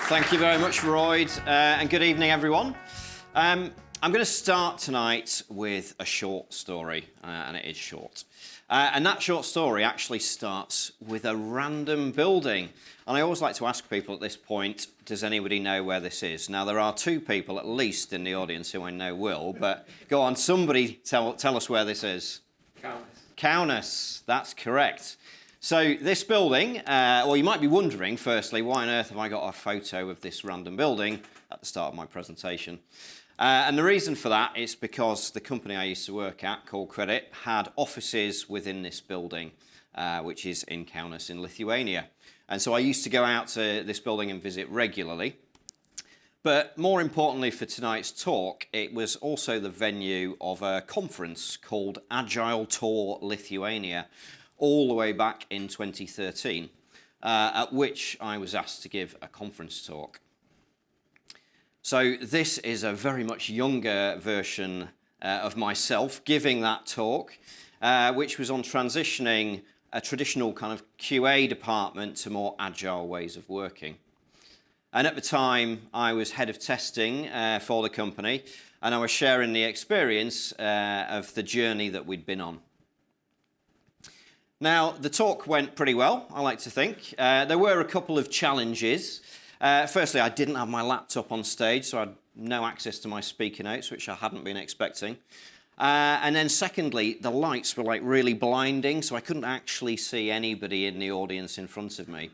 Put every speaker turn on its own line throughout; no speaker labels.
Thank you very much, Royd, and good evening, everyone. I'm going to start tonight with a short story, and it is short. And that short story actually starts with a random building. And I always like to ask people at this point, does anybody know where this is? Now, there are two people, at least, in the audience who I know will, but go on, somebody tell us where this is. Cawness, that's correct. So this building, well, you might be wondering, firstly, why on earth have I got a photo of this random building at the start of my presentation? And the reason for that is because the company I used to work at, called Credit, had offices within this building, which is in Kaunas in Lithuania. And so I used to go out to this building and visit regularly. But more importantly for tonight's talk, it was also the venue of a conference called Agile Tour Lithuania, all the way back in 2013, at which I was asked to give a conference talk. So this is a very much younger version of myself giving that talk, which was on transitioning a traditional kind of QA department to more agile ways of working. And at the time, I was head of testing for the company, and I was sharing the experience of the journey that we'd been on. Now, the talk went pretty well, I like to think. There were a couple of challenges. Firstly, I didn't have my laptop on stage, so I had no access to my speaker notes, which I hadn't been expecting. And then secondly, the lights were like really blinding, so I couldn't actually see anybody in the audience in front of me.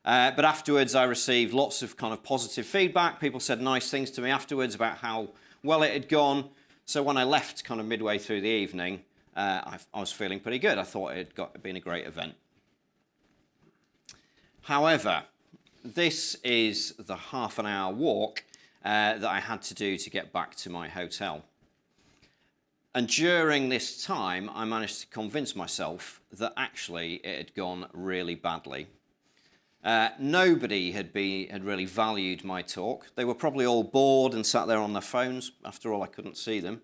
But afterwards, I received lots of kind of positive feedback. People said nice things to me afterwards about how well it had gone. So when I left kind of midway through the evening, I was feeling pretty good. I thought it had been a great event. However, this is the half-an-hour walk that I had to do to get back to my hotel. And during this time, I managed to convince myself that actually it had gone really badly. Nobody had really valued my talk. They were probably all bored and sat there on their phones. After all, I couldn't see them.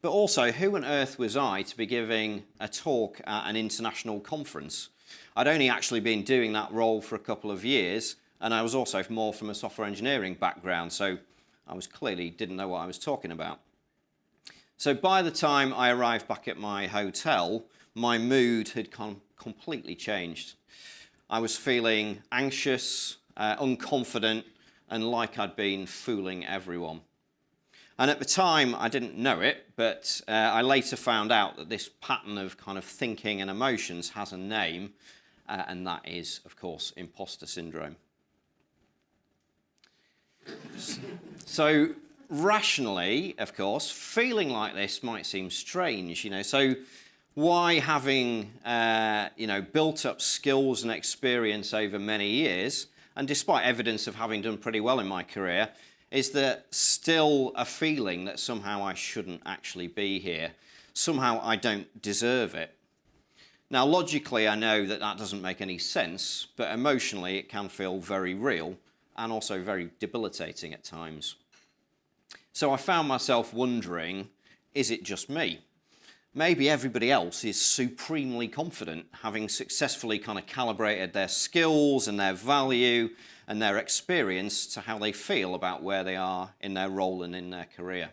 But also, who on earth was I to be giving a talk at an international conference? I'd only actually been doing that role for a couple of years, and I was also more from a software engineering background, so I was clearly didn't know what I was talking about. So by the time I arrived back at my hotel, my mood had completely changed. I was feeling anxious, unconfident, and like I'd been fooling everyone. And at the time, I didn't know it, but I later found out that this pattern of kind of thinking and emotions has a name, and that is, of course, imposter syndrome. So rationally, of course, feeling like this might seem strange, so why having, built up skills and experience over many years, and despite evidence of having done pretty well in my career, is there still a feeling that somehow I shouldn't actually be here? Somehow I don't deserve it. Now, logically, I know that that doesn't make any sense, but emotionally it can feel very real and also very debilitating at times. So I found myself wondering, is it just me? Maybe everybody else is supremely confident, having successfully kind of calibrated their skills and their value and their experience to how they feel about where they are in their role and in their career.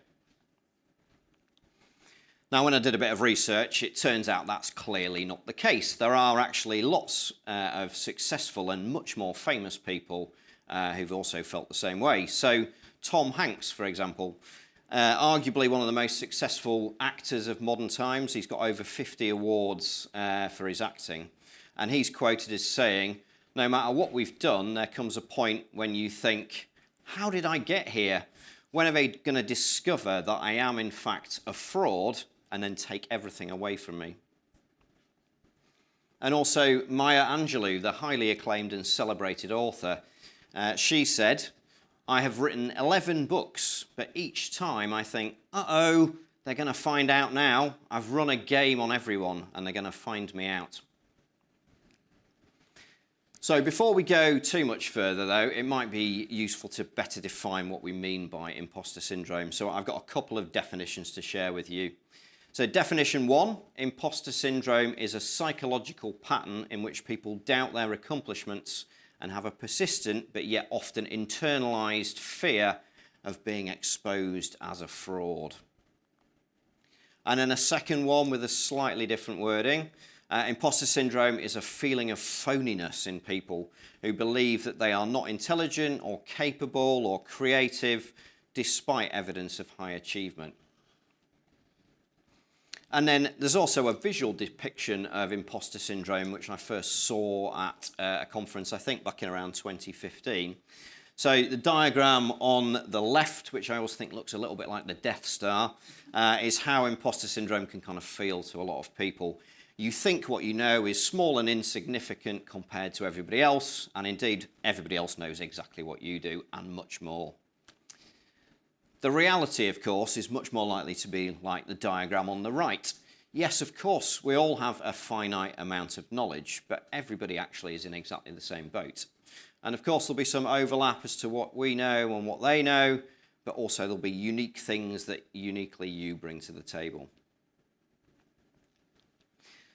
Now, when I did a bit of research, it turns out that's clearly not the case. There are actually lots of successful and much more famous people who've also felt the same way. So Tom Hanks, for example, arguably one of the most successful actors of modern times. He's got over 50 awards for his acting. And he's quoted as saying, no matter what we've done, there comes a point when you think, how did I get here? When are they going to discover that I am, in fact, a fraud and then take everything away from me? And also, Maya Angelou, the highly acclaimed and celebrated author, she said, I have written 11 books, but each time I think, uh-oh, they're going to find out now. I've run a game on everyone, and they're going to find me out. So before we go too much further, though, it might be useful to better define what we mean by imposter syndrome. So I've got a couple of definitions to share with you. So definition 1, imposter syndrome is a psychological pattern in which people doubt their accomplishments and have a persistent but yet often internalized fear of being exposed as a fraud. And then a second one with a slightly different wording. Imposter syndrome is a feeling of phoniness in people who believe that they are not intelligent or capable or creative despite evidence of high achievement. And then there's also a visual depiction of imposter syndrome, which I first saw at a conference, I think back in around 2015. So the diagram on the left, which I always think looks a little bit like the Death Star, is how imposter syndrome can kind of feel to a lot of people. You think what you know is small and insignificant compared to everybody else, and indeed everybody else knows exactly what you do and much more. The reality, of course, is much more likely to be like the diagram on the right. Yes, of course, we all have a finite amount of knowledge, but everybody actually is in exactly the same boat. And of course, there'll be some overlap as to what we know and what they know, but also there'll be unique things that uniquely you bring to the table.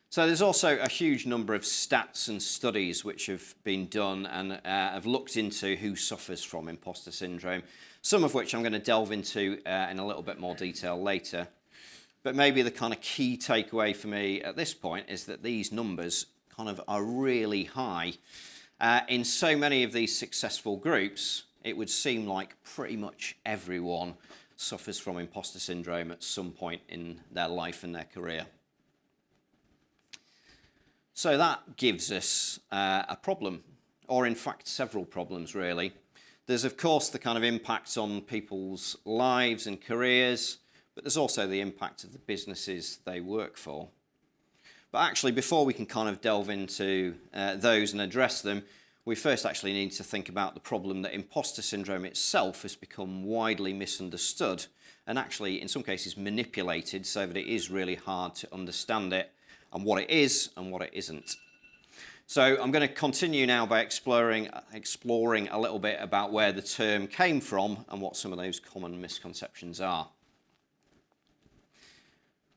So there's also a huge number of stats and studies which have been done and have looked into who suffers from imposter syndrome, some of which I'm going to delve into in a little bit more detail later. But maybe the kind of key takeaway for me at this point is that these numbers kind of are really high. In so many of these successful groups, it would seem like pretty much everyone suffers from imposter syndrome at some point in their life and their career. So that gives us a problem, or in fact several problems really. There's of course the kind of impact on people's lives and careers, but there's also the impact of the businesses they work for. But actually before we can kind of delve into those and address them, we first actually need to think about the problem that imposter syndrome itself has become widely misunderstood and actually in some cases manipulated so that it is really hard to understand it and what it is and what it isn't. So I'm going to continue now by exploring a little bit about where the term came from and what some of those common misconceptions are.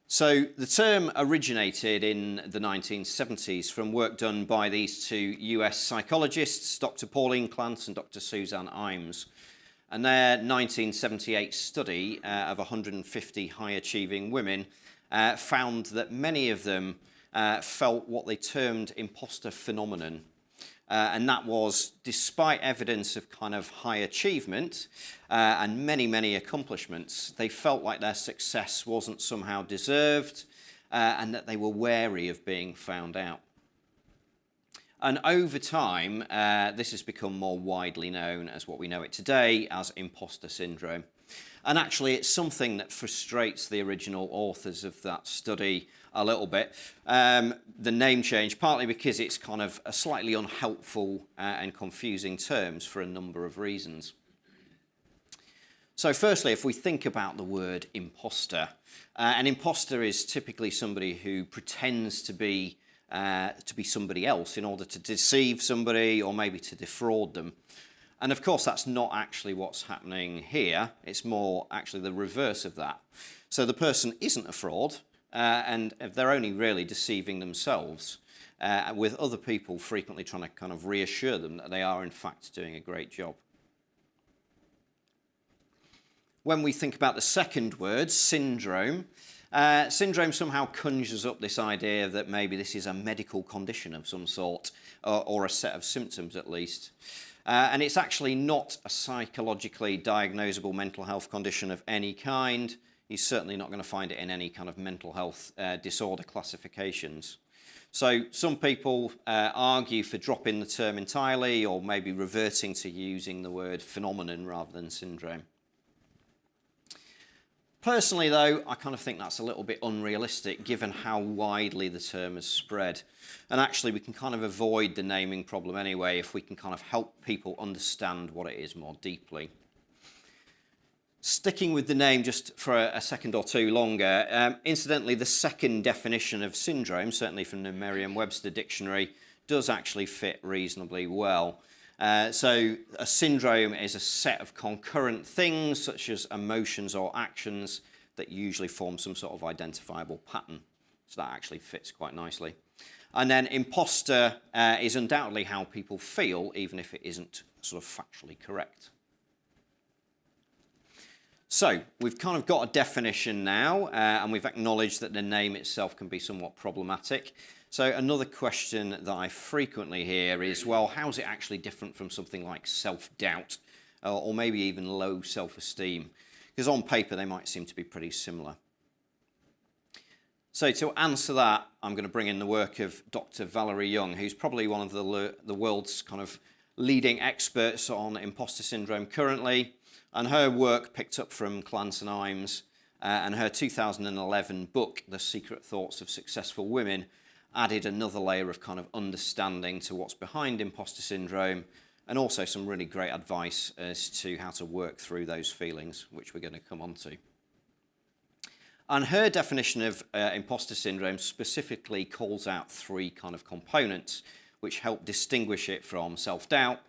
So the term originated in the 1970s from work done by these two US psychologists, Dr. Pauline Clement and Dr. Suzanne Imes. And their 1978 study of 150 high-achieving women found that many of them felt what they termed imposter phenomenon. And that was, despite evidence of kind of high achievement and many, many accomplishments, they felt like their success wasn't somehow deserved and that they were wary of being found out. And over time, this has become more widely known as what we know it today as imposter syndrome. And actually, it's something that frustrates the original authors of that study a little bit. The name change, partly because it's kind of a slightly unhelpful and confusing terms for a number of reasons. So firstly, if we think about the word imposter, an imposter is typically somebody who pretends to be somebody else in order to deceive somebody or maybe to defraud them. And of course, that's not actually what's happening here. It's more actually the reverse of that. So the person isn't a fraud, and they're only really deceiving themselves, with other people frequently trying to kind of reassure them that they are in fact doing a great job. When we think about the second word, syndrome, syndrome somehow conjures up this idea that maybe this is a medical condition of some sort, or a set of symptoms at least. And it's actually not a psychologically diagnosable mental health condition of any kind. You're certainly not going to find it in any kind of mental health disorder classifications. So some people argue for dropping the term entirely or maybe reverting to using the word phenomenon rather than syndrome. Personally, though, I kind of think that's a little bit unrealistic given how widely the term has spread. And actually, we can kind of avoid the naming problem anyway if we can kind of help people understand what it is more deeply. Sticking with the name just for a second or two longer, incidentally, the second definition of syndrome, certainly from the Merriam-Webster dictionary, does actually fit reasonably well. So a syndrome is a set of concurrent things, such as emotions or actions, that usually form some sort of identifiable pattern. So that actually fits quite nicely. And then imposter is undoubtedly how people feel, even if it isn't sort of factually correct. So we've kind of got a definition now, and we've acknowledged that the name itself can be somewhat problematic. So another question that I frequently hear is, well, how's it actually different from something like self-doubt, or maybe even low self-esteem? Because on paper they might seem to be pretty similar. So to answer that, I'm going to bring in the work of Dr. Valerie Young, who's probably one of the world's kind of leading experts on imposter syndrome currently. And her work picked up from Clement and Imes, and her 2011 book, The Secret Thoughts of Successful Women, added another layer of kind of understanding to what's behind imposter syndrome, and also some really great advice as to how to work through those feelings, which we're going to come on to. And her definition of imposter syndrome specifically calls out three kind of components, which help distinguish it from self-doubt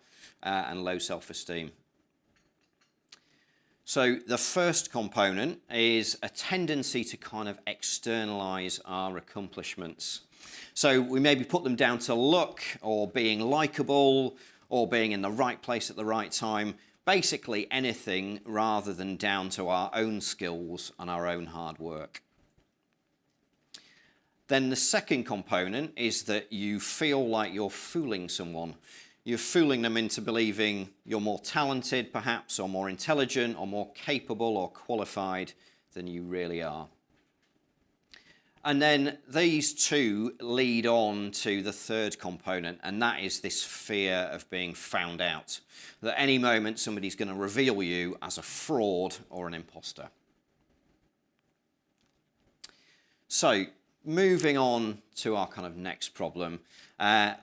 and low self-esteem. So the first component is a tendency to kind of externalize our accomplishments. So we maybe put them down to luck, or being likable, or being in the right place at the right time. Basically anything rather than down to our own skills and our own hard work. Then the second component is that you feel like you're fooling someone. You're fooling them into believing you're more talented, perhaps, or more intelligent, or more capable or qualified than you really are. And then these two lead on to the third component, and that is this fear of being found out. That any moment somebody's going to reveal you as a fraud or an imposter. So, moving on to our kind of next problem,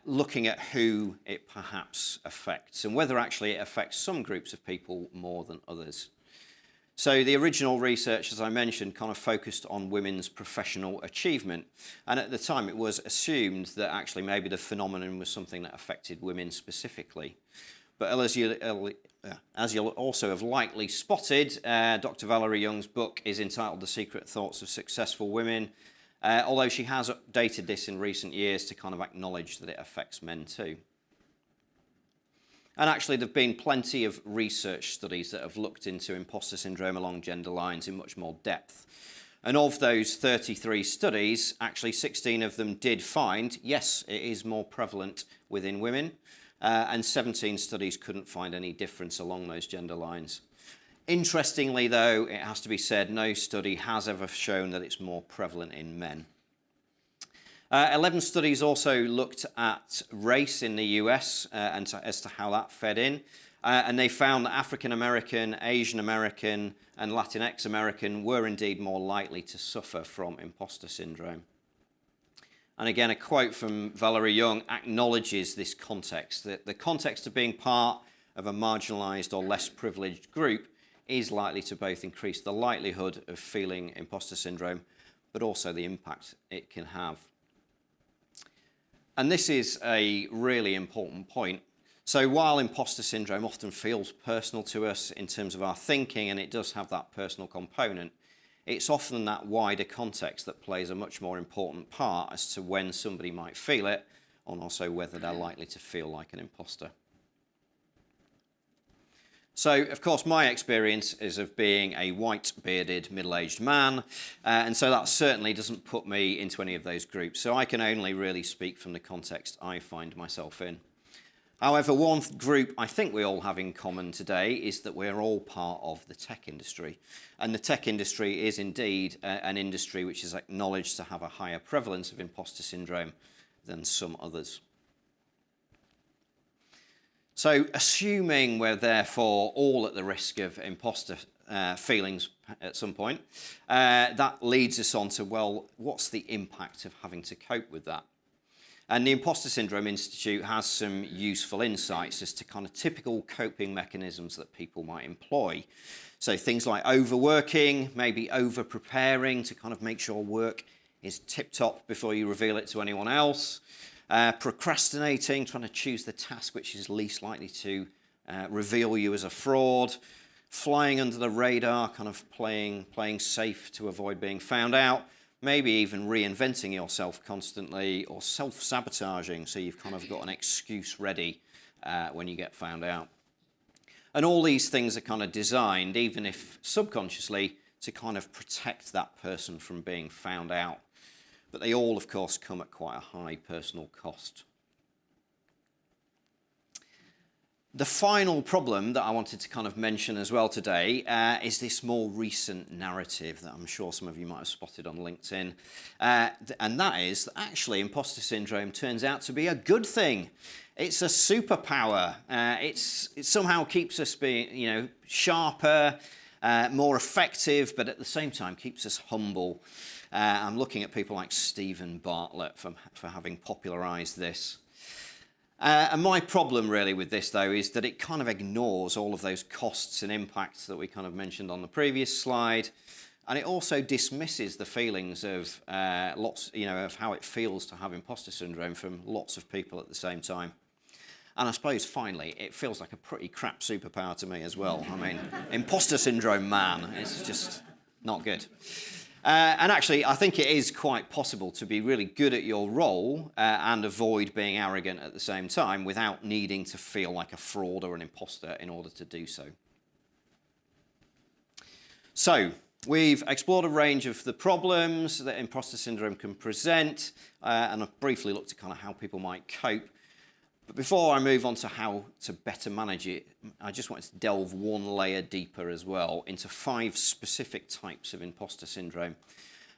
looking at who it perhaps affects and whether actually it affects some groups of people more than others. So the original research, as I mentioned, kind of focused on women's professional achievement. And at the time it was assumed that actually maybe the phenomenon was something that affected women specifically. But as you'll also have likely spotted, Dr. Valerie Young's book is entitled The Secret Thoughts of Successful Women, although she has updated this in recent years to kind of acknowledge that it affects men too. And actually there have been plenty of research studies that have looked into imposter syndrome along gender lines in much more depth. And of those 33 studies, actually 16 of them did find, yes, it is more prevalent within women, and 17 studies couldn't find any difference along those gender lines. Interestingly, though, it has to be said, no study has ever shown that it's more prevalent in men. 11 studies also looked at race in the US and as to how that fed in. And they found that African American, Asian American, and Latinx American were indeed more likely to suffer from imposter syndrome. And again, a quote from Valerie Young acknowledges this context, that the context of being part of a marginalized or less privileged group is likely to both increase the likelihood of feeling imposter syndrome, but also the impact it can have. And this is a really important point. So while imposter syndrome often feels personal to us in terms of our thinking, and it does have that personal component, it's often that wider context that plays a much more important part as to when somebody might feel it, and also whether they're likely to feel like an imposter. So, of course, my experience is of being a white-bearded, middle-aged man, and so that certainly doesn't put me into any of those groups. So I can only really speak from the context I find myself in. However, one group I think we all have in common today is that we're all part of the tech industry. And the tech industry is indeed an industry which is acknowledged to have a higher prevalence of imposter syndrome than some others. So, assuming we're therefore all at the risk of imposter feelings at some point, that leads us on to, well, what's the impact of having to cope with that? And the Imposter Syndrome Institute has some useful insights as to kind of typical coping mechanisms that people might employ. So things like overworking, maybe over-preparing to kind of make sure work is tip-top before you reveal it to anyone else. Procrastinating, trying to choose the task which is least likely to reveal you as a fraud. Flying under the radar, kind of playing safe to avoid being found out. maybe even reinventing yourself constantly or self-sabotaging, so you've kind of got an excuse ready when you get found out. And all these things are kind of designed, even if subconsciously, to kind of protect that person from being found out. But they all, of course, come at quite a high personal cost. The final problem that I wanted to kind of mention as well today is this more recent narrative that I'm sure some of you might have spotted on LinkedIn. And that is that actually imposter syndrome turns out to be a good thing. It's a superpower. It somehow keeps us being, sharper, more effective, but at the same time keeps us humble. I'm looking at people like Stephen Bartlett for having popularised this. And my problem really with this, though, is that it kind of ignores all of those costs and impacts that we kind of mentioned on the previous slide. And it also dismisses the feelings of of how it feels to have imposter syndrome from lots of people at the same time. And I suppose, finally, it feels like a pretty crap superpower to me as well. I mean, imposter syndrome, man, it's just not good. And actually, I think it is quite possible to be really good at your role and avoid being arrogant at the same time without needing to feel like a fraud or an imposter in order to do so. So, we've explored a range of the problems that imposter syndrome can present, and I've briefly looked at kind of how people might cope. But before I move on to how to better manage it, I just wanted to delve one layer deeper as well into 5 specific types of imposter syndrome.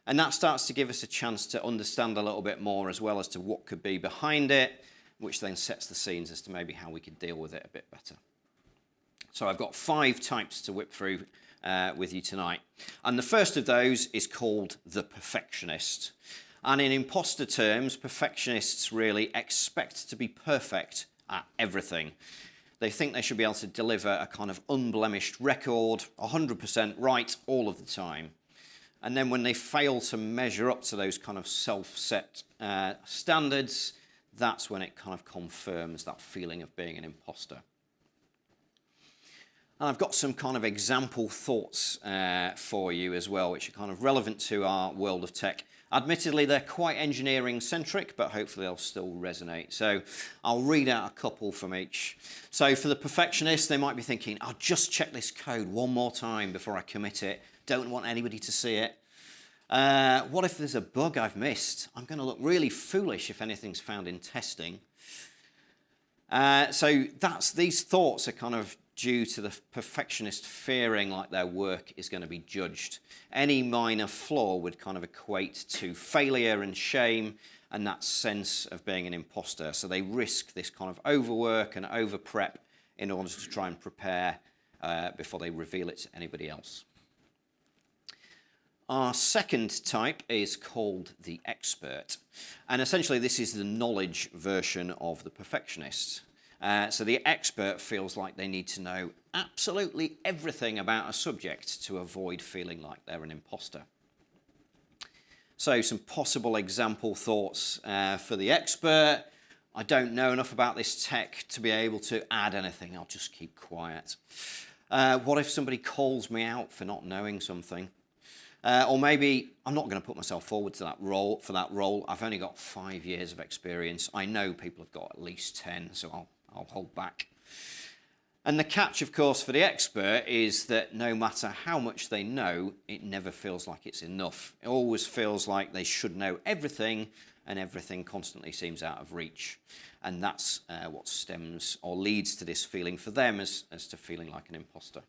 And that starts to give us a chance to understand a little bit more as well as to what could be behind it, which then sets the scenes as to maybe how we could deal with it a bit better. So I've got 5 types to whip through with you tonight. And the first of those is called the perfectionist. And in imposter terms, perfectionists really expect to be perfect at everything. They think they should be able to deliver a kind of unblemished record, 100% right all of the time. And then when they fail to measure up to those kind of self-set standards, that's when it kind of confirms that feeling of being an imposter. And I've got some kind of example thoughts for you as well, which are kind of relevant to our world of tech. Admittedly, they're quite engineering-centric, but hopefully they'll still resonate. So I'll read out a couple from each. So for the perfectionist, they might be thinking, I'll just check this code one more time before I commit it. Don't want anybody to see it. What if there's a bug I've missed? I'm going to look really foolish if anything's found in testing. So these thoughts are kind of due to the perfectionist fearing like their work is going to be judged. Any minor flaw would kind of equate to failure and shame and that sense of being an imposter. So they risk this kind of overwork and over-prep in order to try and prepare before they reveal it to anybody else. Our second type is called the expert. And essentially this is the knowledge version of the perfectionist. So the expert feels like they need to know absolutely everything about a subject to avoid feeling like they're an imposter. So some possible example thoughts for the expert. I don't know enough about this tech to be able to add anything. I'll just keep quiet. What if somebody calls me out for not knowing something? Or maybe I'm not going to put myself forward to that role. For that role, I've only got 5 years of experience. I know people have got at least 10, so I'll hold back. And the catch, of course, for the expert is that no matter how much they know, it never feels like it's enough. It always feels like they should know everything, and everything constantly seems out of reach. And that's what stems or leads to this feeling for them as to feeling like an imposter.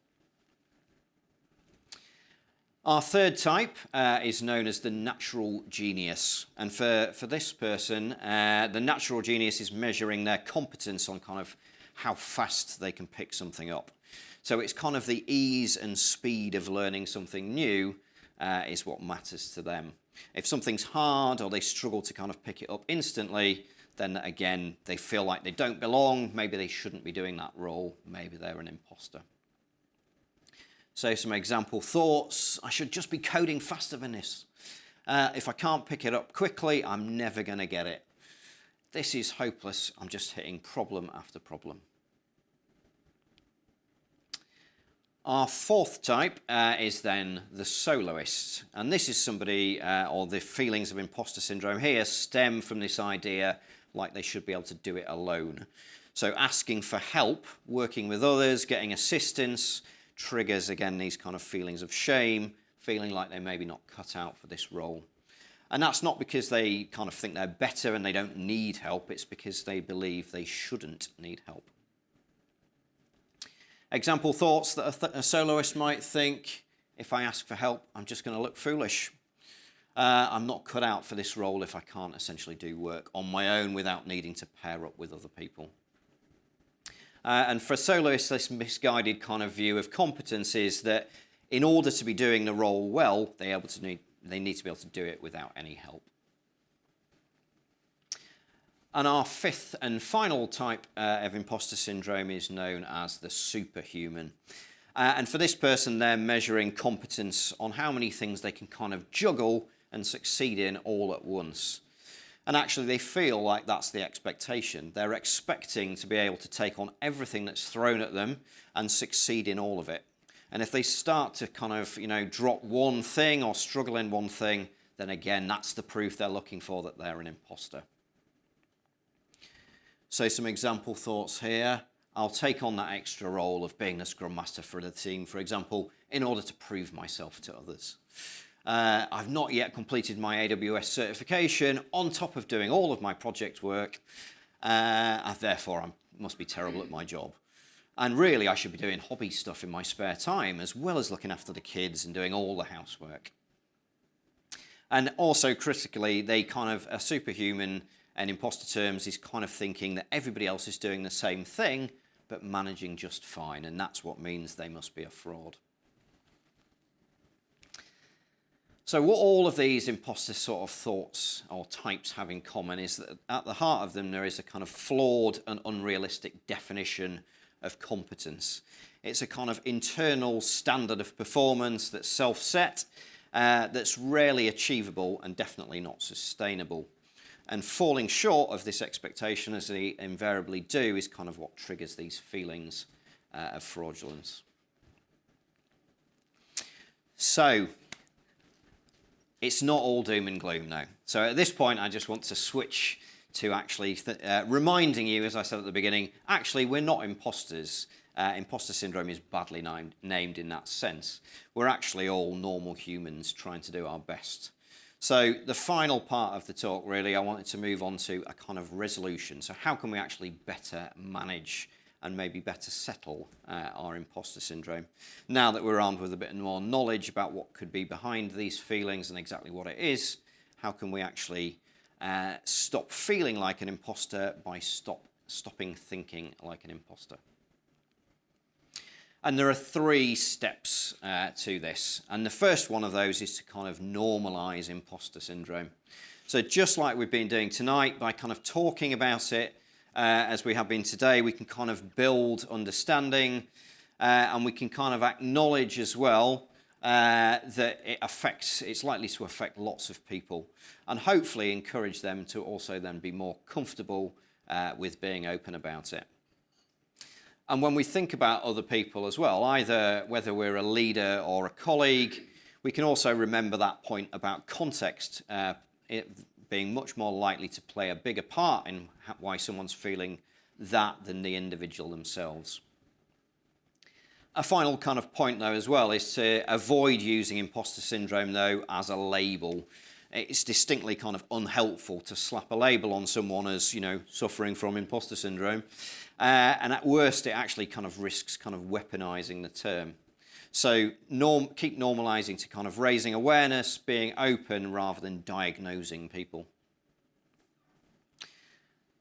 Our third type is known as the natural genius. And for this person, the natural genius is measuring their competence on kind of how fast they can pick something up. So it's kind of the ease and speed of learning something new is what matters to them. If something's hard or they struggle to kind of pick it up instantly, then again, they feel like they don't belong. Maybe they shouldn't be doing that role. Maybe they're an imposter. So some example thoughts. I should just be coding faster than this. If I can't pick it up quickly, I'm never going to get it. This is hopeless. I'm just hitting problem after problem. Our fourth type is then the soloist. And this is somebody, or the feelings of imposter syndrome here stem from this idea like they should be able to do it alone. So asking for help, working with others, getting assistance, triggers, again, these kind of feelings of shame, feeling like they're maybe not cut out for this role. And that's not because they kind of think they're better and they don't need help, it's because they believe they shouldn't need help. Example thoughts that a soloist might think: if I ask for help, I'm just going to look foolish. I'm not cut out for this role if I can't essentially do work on my own without needing to pair up with other people. And for soloists, this misguided kind of view of competence is that in order to be doing the role well, they need to be able to do it without any help. And our fifth and final type of imposter syndrome is known as the superhuman. And for this person, they're measuring competence on how many things they can kind of juggle and succeed in all at once. And actually, they feel like that's the expectation. They're expecting to be able to take on everything that's thrown at them and succeed in all of it. And if they start to kind of, drop one thing or struggle in one thing, then again, that's the proof they're looking for that they're an imposter. So some example thoughts here. I'll take on that extra role of being the Scrum Master for the team, for example, in order to prove myself to others. I've not yet completed my AWS certification on top of doing all of my project work. Therefore, I must be terrible at my job. And really, I should be doing hobby stuff in my spare time, as well as looking after the kids and doing all the housework. And also, critically, they kind of are superhuman. And imposter terms is kind of thinking that everybody else is doing the same thing, but managing just fine. And that's what means they must be a fraud. So what all of these imposter sort of thoughts or types have in common is that at the heart of them, there is a kind of flawed and unrealistic definition of competence. It's a kind of internal standard of performance that's self-set, that's rarely achievable and definitely not sustainable. And falling short of this expectation, as they invariably do, is kind of what triggers these feelings of fraudulence. So, it's not all doom and gloom, though. So at this point, I just want to switch to actually reminding you, as I said at the beginning, actually, we're not imposters. Imposter syndrome is badly named in that sense. We're actually all normal humans trying to do our best. So the final part of the talk, really, I wanted to move on to a kind of resolution. So how can we actually better manage and maybe better settle our imposter syndrome? Now that we're armed with a bit more knowledge about what could be behind these feelings and exactly what it is, how can we actually stop feeling like an imposter by stopping thinking like an imposter? And there are 3 steps to this. And the first one of those is to kind of normalize imposter syndrome. So just like we've been doing tonight, by kind of talking about it, as we have been today, we can kind of build understanding and we can kind of acknowledge as well that it's likely to affect lots of people, and hopefully encourage them to also then be more comfortable with being open about it. And when we think about other people as well, either whether we're a leader or a colleague, we can also remember that point about context, it being much more likely to play a bigger part in why someone's feeling that than the individual themselves. A final kind of point, though, as well, is to avoid using imposter syndrome, though, as a label. It's distinctly kind of unhelpful to slap a label on someone as, suffering from imposter syndrome. And at worst, it actually kind of risks kind of weaponizing the term. So keep normalizing to kind of raising awareness, being open rather than diagnosing people.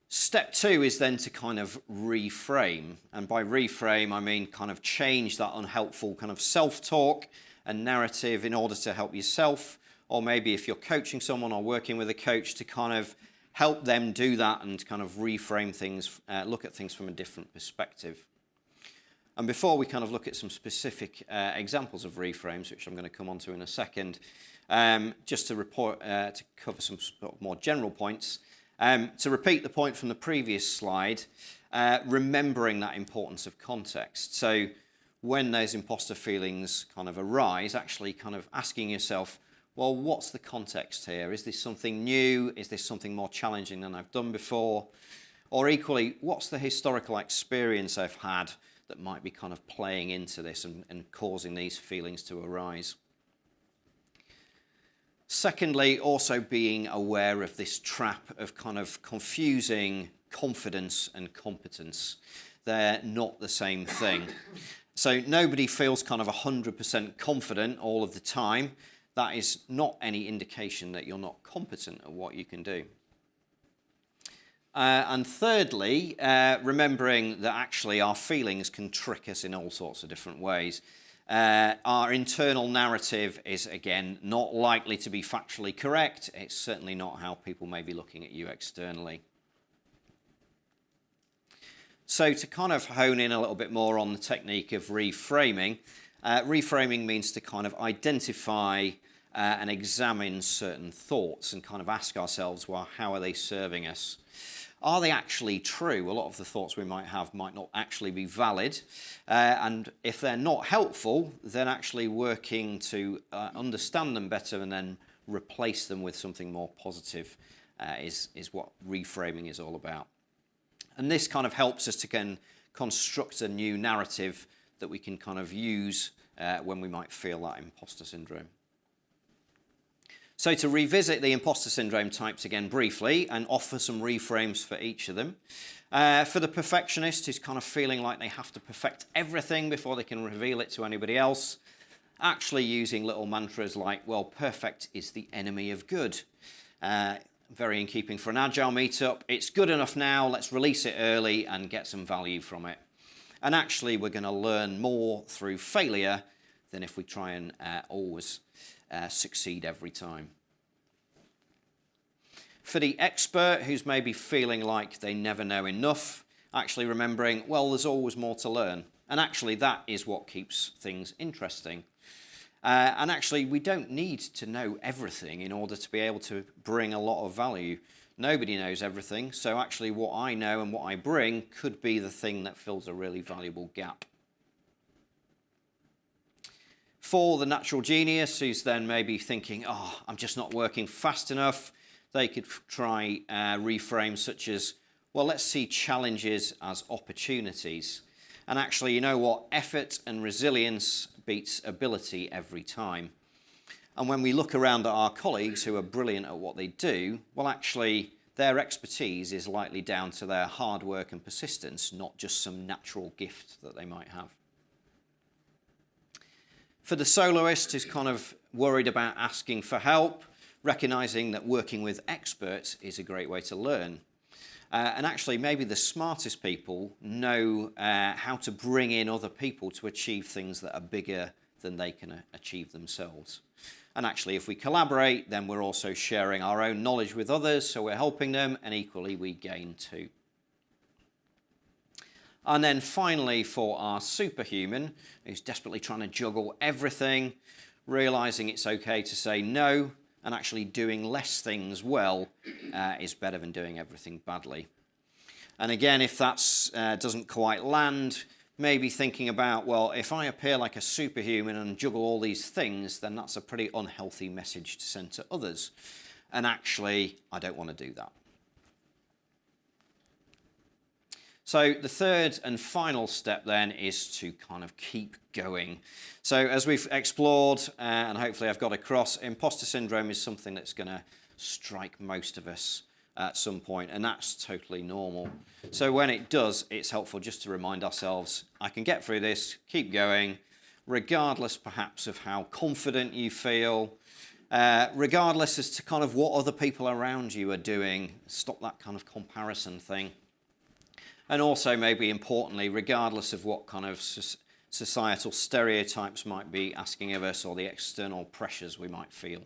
Step 2 is then to kind of reframe. And by reframe, I mean kind of change that unhelpful kind of self-talk and narrative in order to help yourself, or maybe if you're coaching someone or working with a coach, to kind of help them do that and kind of reframe things, look at things from a different perspective. And before we kind of look at some specific examples of reframes, which I'm going to come on to in a second, just to cover some more general points, to repeat the point from the previous slide, remembering that importance of context. So when those imposter feelings kind of arise, actually kind of asking yourself, well, what's the context here? Is this something new? Is this something more challenging than I've done before? Or equally, what's the historical experience I've had that might be kind of playing into this and causing these feelings to arise? Secondly, also being aware of this trap of kind of confusing confidence and competence. They're not the same thing. So nobody feels kind of 100% confident all of the time. That is not any indication that you're not competent at what you can do. And thirdly, remembering that actually our feelings can trick us in all sorts of different ways. Our internal narrative is, again, not likely to be factually correct. It's certainly not how people may be looking at you externally. So to kind of hone in a little bit more on the technique of reframing, reframing means to kind of identify and examine certain thoughts and kind of ask ourselves, well, how are they serving us? Are they actually true? A lot of the thoughts we might have might not actually be valid. And if they're not helpful, then actually working to understand them better and then replace them with something more positive is what reframing is all about. And this kind of helps us to construct a new narrative that we can kind of use when we might feel that imposter syndrome. So to revisit the imposter syndrome types again briefly and offer some reframes for each of them. For the perfectionist who's kind of feeling like they have to perfect everything before they can reveal it to anybody else, actually using little mantras like, well, perfect is the enemy of good. Very in keeping for an Agile meetup. It's good enough now, let's release it early and get some value from it. And actually we're going to learn more through failure than if we try and always succeed every time. For the expert who's maybe feeling like they never know enough, actually remembering, well, there's always more to learn. And actually that is what keeps things interesting. And actually we don't need to know everything in order to be able to bring a lot of value. Nobody knows everything, so actually what I know and what I bring could be the thing that fills a really valuable gap. For the natural genius who's then maybe thinking, oh, I'm just not working fast enough, they could try reframes such as, well, let's see challenges as opportunities. And actually, you know what? Effort and resilience beats ability every time. And when we look around at our colleagues who are brilliant at what they do, well, actually, their expertise is likely down to their hard work and persistence, not just some natural gift that they might have. For the soloist who's kind of worried about asking for help, recognizing that working with experts is a great way to learn. And actually, maybe the smartest people know how to bring in other people to achieve things that are bigger than they can achieve themselves. And actually, if we collaborate, then we're also sharing our own knowledge with others, so we're helping them, and equally we gain too. And then finally, for our superhuman, who's desperately trying to juggle everything, realizing it's okay to say no, and actually doing less things well is better than doing everything badly. And again, if that doesn't quite land, maybe thinking about, well, if I appear like a superhuman and juggle all these things, then that's a pretty unhealthy message to send to others. And actually, I don't want to do that. So the third and final step then is to kind of keep going. So as we've explored, and hopefully I've got across, imposter syndrome is something that's going to strike most of us at some point, and that's totally normal. So when it does, it's helpful just to remind ourselves, I can get through this, keep going, regardless perhaps of how confident you feel, regardless as to kind of what other people around you are doing. Stop that kind of comparison thing. And also, maybe importantly, regardless of what kind of societal stereotypes might be asking of us or the external pressures we might feel.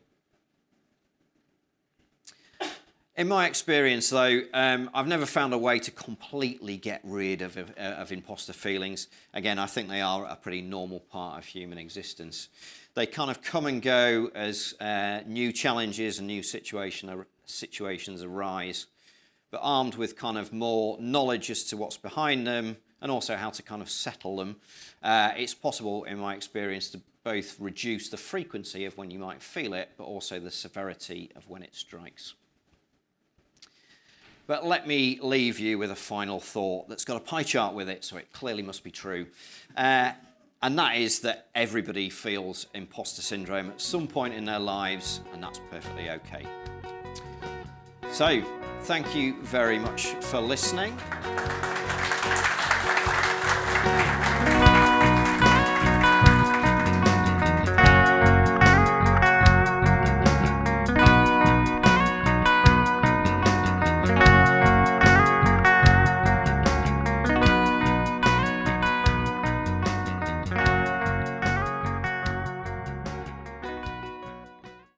In my experience, though, I've never found a way to completely get rid of imposter feelings. Again, I think they are a pretty normal part of human existence. They kind of come and go as new challenges and new situations arise. But armed with kind of more knowledge as to what's behind them and also how to kind of settle them. It's possible, in my experience, to both reduce the frequency of when you might feel it, but also the severity of when it strikes. But let me leave you with a final thought that's got a pie chart with it, so it clearly must be true. And that is that everybody feels imposter syndrome at some point in their lives, and that's perfectly okay. So, thank you very much for listening.